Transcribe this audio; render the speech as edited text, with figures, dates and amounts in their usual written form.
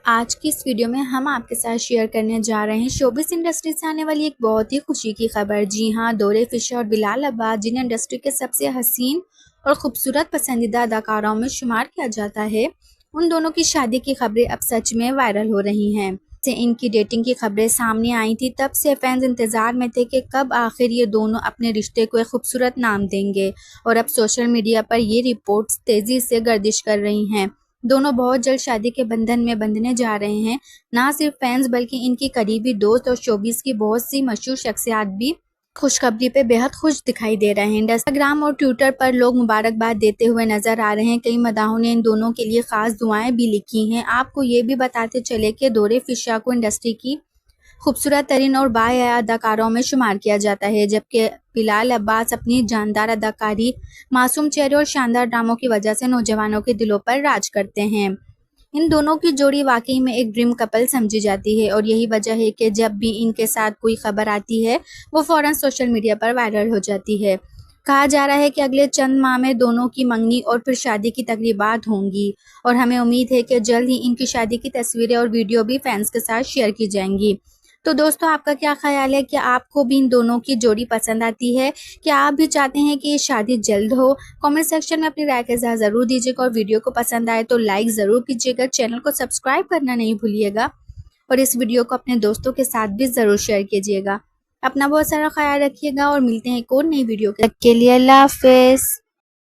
आज की इस वीडियो में हम आपके साथ शेयर करने जा रहे हैं शोबिस इंडस्ट्री से आने वाली एक बहुत ही खुशी की खबर। जी हां, दौरे फिशर और बिलाल अब्बास, जिन्हें इंडस्ट्री के सबसे हसीन और खूबसूरत पसंदीदा अदाकारों में शुमार किया जाता है, उन दोनों की शादी की खबरें अब सच में वायरल हो रही हैं। से इनकी डेटिंग की खबरें सामने आई थी, तब से फैंस इंतजार में थे कि कब आखिर ये दोनों अपने रिश्ते को एक खूबसूरत नाम देंगे। और अब सोशल मीडिया पर ये रिपोर्ट्स तेजी से गर्दिश कर रही हैं। दोनों बहुत जल्द शादी के बंधन में बंधने जा रहे हैं। ना सिर्फ फैंस बल्कि इनकी करीबी दोस्त और शोबिस की बहुत सी मशहूर शख्सियात भी खुशखबरी पे बेहद खुश दिखाई दे रहे हैं। इंस्टाग्राम और ट्विटर पर लोग मुबारकबाद देते हुए नजर आ रहे हैं। कई मदाहों ने इन दोनों के लिए खास दुआएं भी लिखी हैं। आपको ये भी बताते चले कि दौरे फिशा को इंडस्ट्री की खूबसूरत तरीन और बाहया अदाकारों में शुमार किया जाता है, जबकि बिलाल अब्बास अपनी जानदार अदाकारी, मासूम चेहरे और शानदार ड्रामों की वजह से नौजवानों के दिलों पर राज करते हैं। इन दोनों की जोड़ी वाकई में एक ड्रीम कपल समझी जाती है और यही वजह है कि जब भी इनके साथ कोई खबर आती है, वो फौरन सोशल मीडिया पर वायरल हो जाती है। कहा जा रहा है कि अगले चंद माह में दोनों की मंगनी और फिर शादी की तकरीबात होंगी और हमें उम्मीद है कि जल्द ही इनकी शादी की तस्वीरें और वीडियो भी फैंस के साथ शेयर की जाएंगी। तो दोस्तों, आपका क्या ख्याल है? कि आपको भी इन दोनों की जोड़ी पसंद आती है? क्या आप भी चाहते हैं कि ये शादी जल्द हो? कमेंट सेक्शन में अपनी राय के साथ ज़रूर दीजिएगा और वीडियो को पसंद आए तो लाइक ज़रूर कीजिएगा। चैनल को सब्सक्राइब करना नहीं भूलिएगा और इस वीडियो को अपने दोस्तों के साथ भी ज़रूर शेयर कीजिएगा। अपना बहुत सारा ख्याल रखिएगा और मिलते हैं एक और नई वीडियो के लिए। अल्लाह हाफिज़।